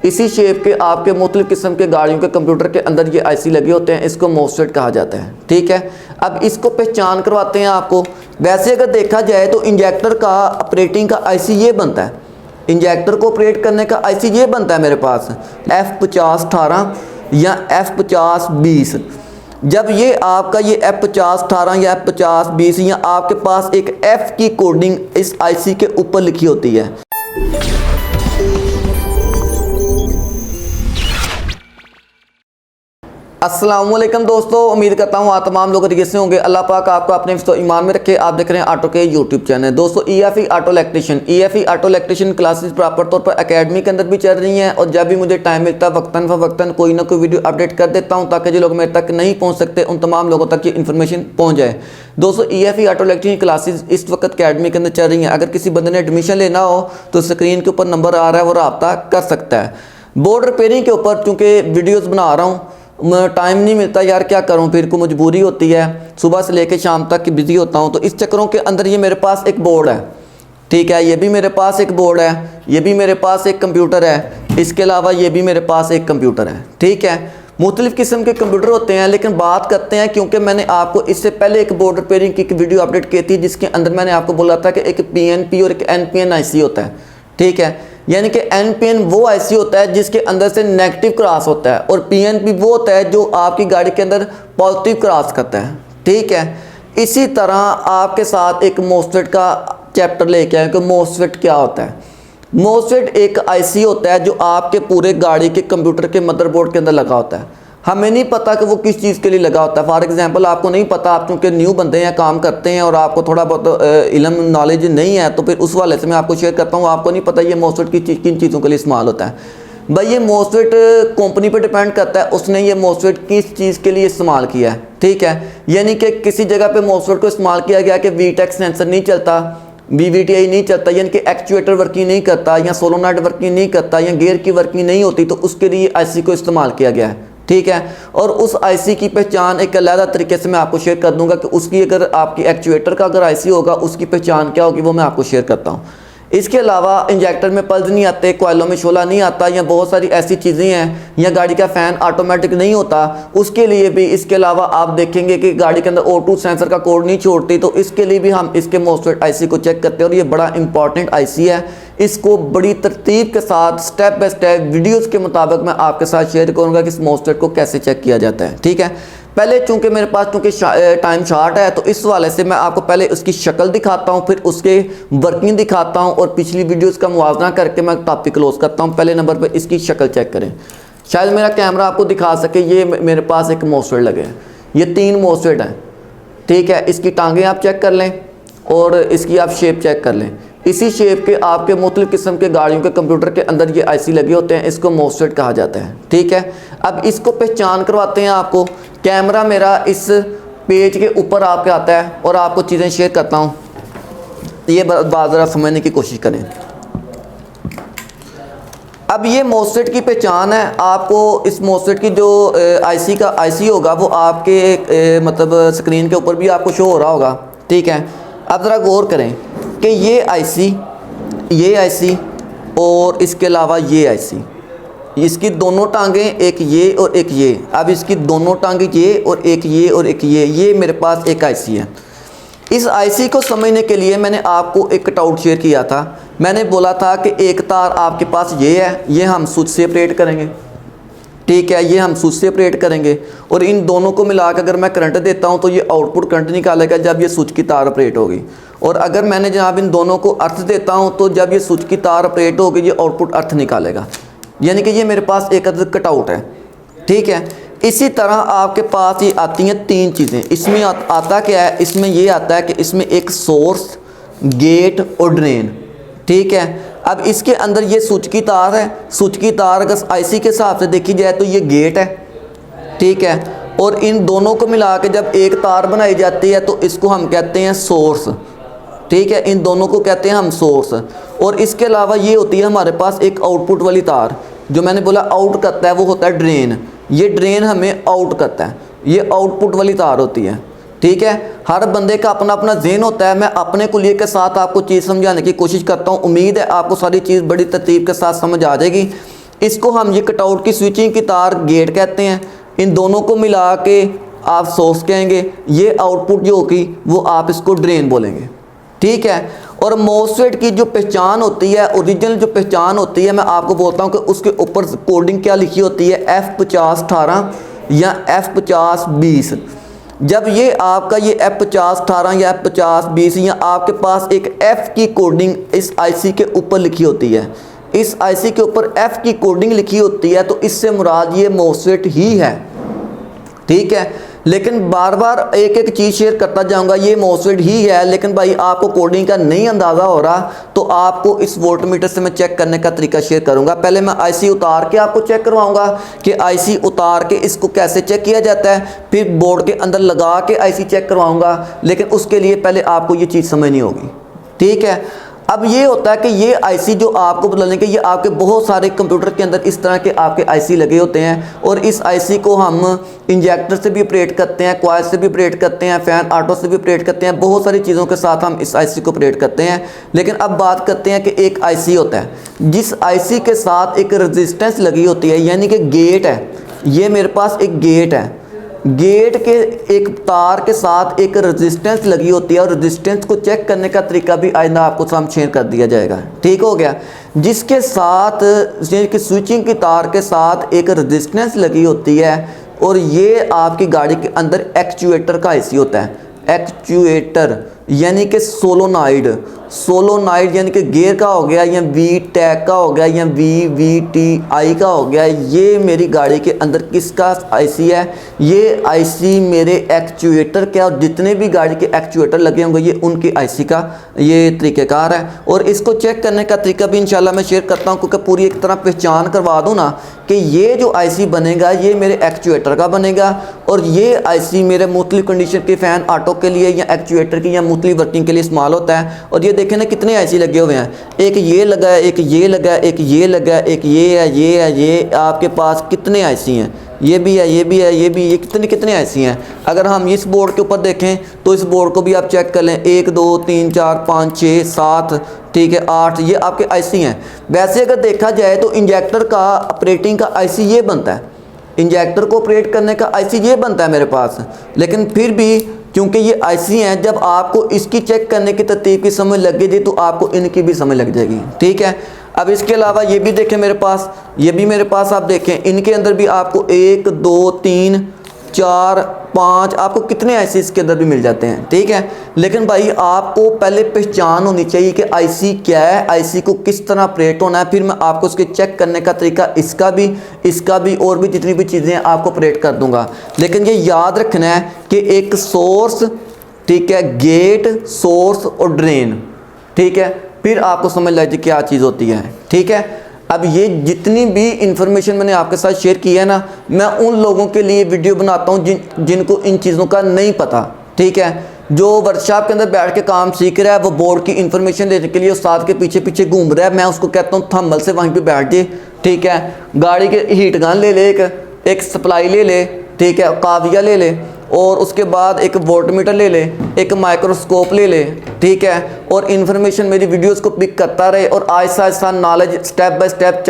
इसी शेप के आपके मुख्तलिफ किस्म के गाड़ियों के कंप्यूटर के अंदर ये आईसी लगे होते हैं, इसको मोस्फेट कहा जाता है। ठीक है, अब इसको पहचान करवाते हैं आपको। वैसे अगर देखा जाए तो इंजेक्टर का ऑपरेटिंग का आईसी ये बनता है, इंजेक्टर को ऑपरेट करने का आईसी ये बनता है मेरे पास F5018 या F5020। जब ये आपका ये F5018 या F5020 या आपके पास एक F की कोडिंग इस आईसी के ऊपर लिखी होती है। अस्सलामुअलैकुम दोस्तों, उम्मीद करता हूँ आप तमाम लोग अच्छे से होंगे। अल्लाह पाक आपको अपने हिफ्ज़ ईमान में रखे। आप देख रहे हैं ऑटो के यूट्यूब चैनल। दोस्तों EFE auto electrician classes proper तौर पर एकेडमी के अंदर भी चल रही हैं और जब भी मुझे टाइम मिलता है वक्तन फ़वक्तन कोई ना कोई वीडियो अपडेट कर देता हूँ ताकि जो लोग मेरे तक नहीं पहुँच सकते उन तमाम लोगों तक ये इन्फॉर्मेशन पहुँच जाए। दोस्तों EFE ऑटो इलेक्ट्रिशियन क्लासेस इस वक्त अकेडमी के अंदर चल रही हैं। अगर किसी बंदे ने एडमिशन लेना हो तो स्क्रीन के ऊपर नंबर आ रहा है, वो रब्ता कर सकता है। बोर्ड रिपेयरिंग के ऊपर चूँकि वीडियोज़ बना रहा हूँ, टाइम नहीं मिलता यार, क्या करूं, फिर को मजबूरी होती है, सुबह से लेकर शाम तक बिज़ी होता हूं। तो इस चक्करों के अंदर ये मेरे पास एक बोर्ड है, ठीक है, ये भी मेरे पास एक बोर्ड है, ये भी मेरे पास एक कंप्यूटर है, इसके अलावा ये भी मेरे पास एक कंप्यूटर है। ठीक है, मुख्तलिफ़ किस्म के कंप्यूटर होते हैं, लेकिन बात करते हैं क्योंकि मैंने आपको इससे पहले एक बोर्ड रिपेयरिंग की वीडियो अपडेट की थी जिसके अंदर मैंने आपको बोला था कि एक PNP और एक NPN IC होता है। ठीक है, यानी कि NPN वो आईसी होता है जिसके अंदर से नेगेटिव क्रॉस होता है और PNP वो होता है जो आपकी गाड़ी के अंदर पॉजिटिव क्रॉस करता है। ठीक है, इसी तरह आपके साथ एक मोस्फेट का चैप्टर लेके आए कि मोस्फेट क्या होता है। मोस्फेट एक आईसी होता है जो आपके पूरे गाड़ी के कंप्यूटर के मदरबोर्ड के अंदर लगा होता है। हमें नहीं पता कि वो किस चीज़ के लिए लगा होता है। फॉर एग्जांपल आपको नहीं पता, आप चूँकि न्यू बंदे हैं, काम करते हैं और आपको थोड़ा बहुत इल्म नॉलेज नहीं है, तो फिर उस वाले से मैं आपको शेयर करता हूँ। आपको नहीं पता ये मोस्फेट किन चीज़ों के लिए इस्तेमाल होता है। भाई ये मोस्फेट कंपनी पे डिपेंड करता है उसने ये मोस्फेट किस चीज़ के लिए इस्तेमाल किया है। ठीक है, यानी कि किसी जगह पर मोस्फेट को इस्तेमाल किया गया कि VTEC सेंसर नहीं चलता, VVTI नहीं चलता, यानी कि एक्चुएटर वर्किंग नहीं करता या सोलोनॉइड वर्किंग नहीं करता या गियर की वर्किंग नहीं होती, तो उसके लिए आईसी को इस्तेमाल किया गया है। ठीक है, और उस आईसी की पहचान एक अलग तरीके से मैं आपको शेयर कर दूंगा कि उसकी अगर आपकी एक्चुएटर का अगर आईसी होगा उसकी पहचान क्या होगी, वो मैं आपको शेयर करता हूं। इसके अलावा इंजेक्टर में पल्स नहीं आते, कोयलों में शोला नहीं आता, या बहुत सारी ऐसी चीज़ें हैं, या गाड़ी का फ़ैन ऑटोमेटिक नहीं होता, उसके लिए भी इसके अलावा आप देखेंगे कि गाड़ी के अंदर O2 सेंसर का कोड नहीं छोड़ती, तो इसके लिए भी हम इसके मोस्फेट आईसी को चेक करते हैं और ये बड़ा इंपॉर्टेंट आईसी है। इसको बड़ी तरतीब के साथ स्टेप बाय स्टेप वीडियोस के मुताबिक मैं आपके साथ शेयर करूंगा कि इस मोस्फेट को कैसे चेक किया जाता है। ठीक है, पहले चूंकि मेरे पास टाइम शॉर्ट है तो इस वाले से मैं आपको पहले उसकी शक्ल दिखाता हूं, फिर उसके वर्किंग दिखाता हूं और पिछली वीडियोस का मुआवजा करके मैं टॉपिक क्लोज करता हूं। पहले नंबर पर इसकी शक्ल चेक करें, शायद मेरा कैमरा आपको दिखा सके। ये मेरे पास एक मोस्फेट लगे हैं, ये 3 मोस्फेट हैं। ठीक है, इसकी टांगें आप चेक कर लें और इसकी आप शेप चेक कर लें। इसी शेप के आपके मुख्तलिफ़ किस्म के गाड़ियों के कंप्यूटर के अंदर ये आईसी लगे होते हैं, इसको मोस्फेट कहा जाता है। ठीक है, अब इसको पहचान करवाते हैं आपको। कैमरा मेरा इस पेज के ऊपर आपके आता है और आपको चीज़ें शेयर करता हूँ, ये बात ज़रा समझने की कोशिश करें। अब ये मोस्फेट की पहचान है आपको। इस मोस्फेट की जो आईसी का आईसी होगा वो आपके मतलब स्क्रीन के ऊपर भी आपको शो हो रहा होगा। ठीक है, अब ज़रा गौर करें कि ये आईसी और इसके अलावा ये आईसी, इसकी दोनों टांगें, एक ये और एक ये। अब इसकी दोनों टांगें ये और एक ये और एक ये मेरे पास एक आईसी है। इस आईसी को समझने के लिए मैंने आपको एक कटआउट शेयर किया था। मैंने बोला था कि एक तार आपके पास ये है, ये हम स्विच से ऑपरेट करेंगे। ठीक है, ये हम स्विच से ऑपरेट करेंगे और इन दोनों को मिलाकर अगर मैं करंट देता हूं तो ये आउटपुट करंट निकालेगा जब ये स्विच की तार ऑपरेट होगी। और अगर मैंने जनाब इन दोनों को अर्थ देता हूं तो जब ये स्विच की तार ऑपरेट होगी ये आउटपुट अर्थ निकालेगा, यानी कि ये मेरे पास एक कटआउट है। ठीक है, इसी तरह आपके पास ये आती हैं 3 चीज़ें। इसमें आता क्या है, इसमें ये आता है कि इसमें एक सोर्स, गेट और ड्रेन। ठीक है, अब इसके अंदर ये स्विच की तार है। स्विच की तार अगर आईसी के हिसाब से देखी जाए तो ये गेट है। ठीक है, और इन दोनों को मिला के जब एक तार बनाई जाती है तो इसको हम कहते हैं सोर्स। ठीक है, इन दोनों को कहते हैं हम सोर्स। और इसके अलावा ये होती है हमारे पास एक आउटपुट वाली तार, जो मैंने बोला आउट करता है, वो होता है ड्रेन। ये ड्रेन हमें आउट करता है, ये आउटपुट वाली तार होती है। ठीक है, हर बंदे का अपना अपना ज़हन होता है। मैं अपने कुलिये के साथ आपको चीज़ समझाने की कोशिश करता हूँ। उम्मीद है आपको सारी चीज़ बड़ी तरतीब के साथ समझ आ जाएगी। इसको हम ये कटआउट की स्विचिंग की तार गेट कहते हैं। इन दोनों को मिला के आप सोर्स कहेंगे। ये आउटपुट जो होगी वो आप इसको ड्रेन बोलेंगे, ठीक है। और मोसफेट की जो पहचान होती है, ओरिजिनल जो पहचान होती है, मैं आपको बोलता हूँ कि उसके ऊपर कोडिंग क्या लिखी होती है, F5018 या F5020। जब ये आपका ये F5018 या F5020 या आपके पास एक F की कोडिंग इस आईसी के ऊपर लिखी होती है, इस आईसी के ऊपर F की कोडिंग लिखी होती है, तो इससे मुराद ये मोसफेट ही है, ठीक है। लेकिन बार बार एक एक चीज़ शेयर करता जाऊंगा, ये मोसफेट ही है, लेकिन भाई आपको कोडिंग का नहीं अंदाज़ा हो रहा तो आपको इस वोल्टमीटर से मैं चेक करने का तरीका शेयर करूंगा। पहले मैं आईसी उतार के आपको चेक करवाऊंगा कि आईसी उतार के इसको कैसे चेक किया जाता है, फिर बोर्ड के अंदर लगा के आईसी चेक करवाऊंगा, लेकिन उसके लिए पहले आपको ये चीज़ समझनी होगी, ठीक है। अब ये होता है कि ये आईसी जो आपको बदलने के, ये आपके बहुत सारे कंप्यूटर के अंदर इस तरह के आपके आईसी लगे होते हैं, और इस आईसी को हम इंजेक्टर से भी ऑपरेट करते हैं, कॉइल से भी ऑपरेट करते हैं, फैन ऑटो से भी ऑपरेट करते हैं, बहुत सारी चीज़ों के साथ हम इस आईसी को ऑपरेट करते हैं। लेकिन अब बात करते हैं कि एक आईसी होता है जिस आईसी के साथ एक रेजिस्टेंस लगी होती है, यानी कि गेट है। ये मेरे पास एक गेट है, गेट के एक तार के साथ एक रेजिस्टेंस लगी होती है, और रेजिस्टेंस को चेक करने का तरीका भी आइंदा आपको सामने शेयर कर दिया जाएगा, ठीक हो गया। जिसके साथ स्विचिंग की तार के साथ एक रेजिस्टेंस लगी होती है, और ये आपकी गाड़ी के अंदर एक्चुएटर का आईसी होता है। एक्चुएटर यानी कि सोलोनाइड, सोलोनाइड यानी कि गियर का हो गया, या वी टैग का हो गया, या VVTI का हो गया। ये मेरी गाड़ी के अंदर किसका आईसी है, ये आईसी मेरे एक्चुएटर के, और जितने भी गाड़ी के एक्चुएटर लगे होंगे ये उनके आईसी का ये तरीक़ेकार है। और इसको चेक करने का तरीका भी इंशाल्लाह मैं शेयर करता हूँ, क्योंकि पूरी एक तरह पहचान करवा दूँ ना कि ये जो आईसी बनेगा ये मेरे एक्चुएटर का बनेगा, और ये आईसी मेरे मुख्तलिफ कंडीशन के फ़ैन ऑटो के लिए या एक्चुएटर की या मुख्तलिफ वर्किंग के लिए इस्तेमाल होता है। और ये देखें ना कितने आईसी लगे हुए हैं, एक ये लगा है, एक ये लगा है, एक ये लगा है, एक ये है, ये है, ये आपके पास कितने आईसी हैं, ये भी है, ये भी है, ये भी, ये कितने आईसी हैं। अगर हम इस बोर्ड के ऊपर देखें तो इस बोर्ड को भी आप चेक कर लें, 1 2 3 4 5 6 7, ठीक है, 8, ये आपके आईसी हैं। वैसे अगर देखा जाए तो इंजेक्टर का ऑपरेटिंग का आईसी ये बनता है, इंजेक्टर को ऑपरेट करने का आईसी ये बनता है मेरे पास। लेकिन फिर भी क्योंकि ये आईसी हैं, जब आपको इसकी चेक करने की तरतीब की समझ लग गई तो आपको इनकी भी समझ लग जाएगी, ठीक है। अब इसके अलावा ये भी देखें मेरे पास, ये भी मेरे पास आप देखें, इनके अंदर भी आपको 1 2 3 4 5 आपको कितने आईसी इसके अंदर भी मिल जाते हैं, ठीक है। लेकिन भाई आपको पहले पहचान होनी चाहिए कि आईसी क्या है, आईसी को किस तरह ऑपरेट होना है, फिर मैं आपको उसके चेक करने का तरीका इसका भी और भी जितनी भी चीज़ें आपको ऑपरेट कर दूंगा। लेकिन ये याद रखना है कि एक सोर्स, ठीक है, गेट, सोर्स और ड्रेन, ठीक है, फिर आपको समझ लीजिए क्या चीज़ होती है, ठीक है। अब ये जितनी भी इंफॉर्मेशन मैंने आपके साथ शेयर की है ना, मैं उन लोगों के लिए वीडियो बनाता हूँ जिनको इन चीज़ों का नहीं पता, ठीक है। जो वर्कशॉप के अंदर बैठ के काम सीख रहा है, वो बोर्ड की इंफॉर्मेशन लेने के लिए उस्ताद के पीछे पीछे घूम रहा है, मैं उसको कहता हूँ थंबल से वहीं पे बैठ जाए, ठीक है। गाड़ी के हीट गन ले ले, एक सप्लाई ले ले, ठीक है, काविया ले ले, और उसके बाद एक वोल्टमीटर ले ले, एक माइक्रोस्कोप ले ले, ठीक है। और इन्फॉर्मेशन मेरी वीडियोस को पिक करता रहे, और Aahista Aahista knowledge step by step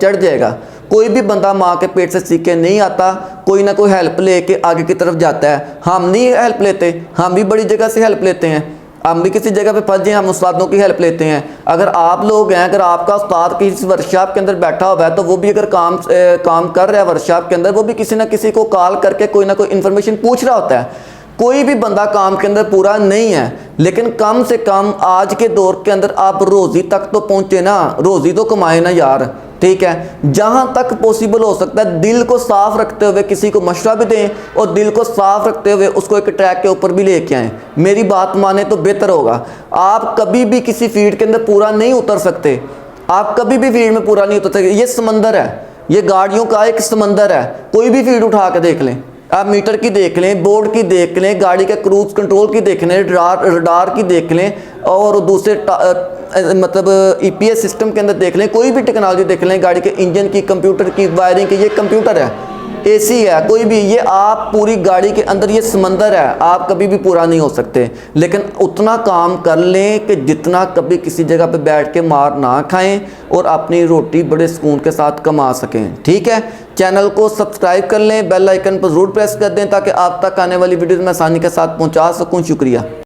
चढ़ जाएगा। कोई भी बंदा माँ के पेट से सीख के नहीं आता, कोई ना कोई हेल्प लेके आगे की तरफ जाता है। हम नहीं हेल्प लेते, हम भी बड़ी जगह से हेल्प लेते हैं, हम भी किसी जगह पे फंस जाए हम उस्तादों की हेल्प लेते हैं। अगर आप लोग हैं, अगर आपका उस्ताद किसी वर्कशॉप के अंदर बैठा हुआ है, तो वो भी अगर काम कर रहा है वर्कशॉप के अंदर, वो भी किसी ना किसी को कॉल करके कोई ना कोई इन्फॉर्मेशन पूछ रहा होता है। कोई भी बंदा काम के अंदर पूरा नहीं है, लेकिन कम से कम आज के दौर के अंदर आप रोज़ी तक तो पहुँचे ना, रोज़ी तो कमाए ना यार, ठीक है। जहां तक पॉसिबल हो सकता है दिल को साफ रखते हुए किसी को मशवरा भी दें, और दिल को साफ रखते हुए उसको एक ट्रैक के ऊपर भी लेके आएँ। मेरी बात माने तो बेहतर होगा। आप कभी भी किसी फील्ड के अंदर पूरा नहीं उतर सकते, आप कभी भी फील्ड में पूरा नहीं उतर सकते। ये समंदर है, ये गाड़ियों का एक समंदर है। कोई भी फील्ड उठा के देख लें, आप मीटर की देख लें, बोर्ड की देख लें, गाड़ी के क्रूज कंट्रोल की देख लें, रडार की देख लें, और दूसरे मतलब EPS सिस्टम के अंदर देख लें, कोई भी टेक्नोलॉजी देख लें, गाड़ी के इंजन की, कंप्यूटर की, वायरिंग की। ये कंप्यूटर है, एसी है, कोई भी, ये आप पूरी गाड़ी के अंदर, ये समंदर है, आप कभी भी पूरा नहीं हो सकते, लेकिन उतना काम कर लें कि जितना कभी किसी जगह पे बैठ के मार ना खाएं और अपनी रोटी बड़े सुकून के साथ कमा सकें। ठीक है, चैनल को सब्सक्राइब कर लें, बेल आइकन पर ज़रूर प्रेस कर दें ताकि आप तक आने वाली वीडियो में आसानी के साथ पहुंचा सकूं। शुक्रिया।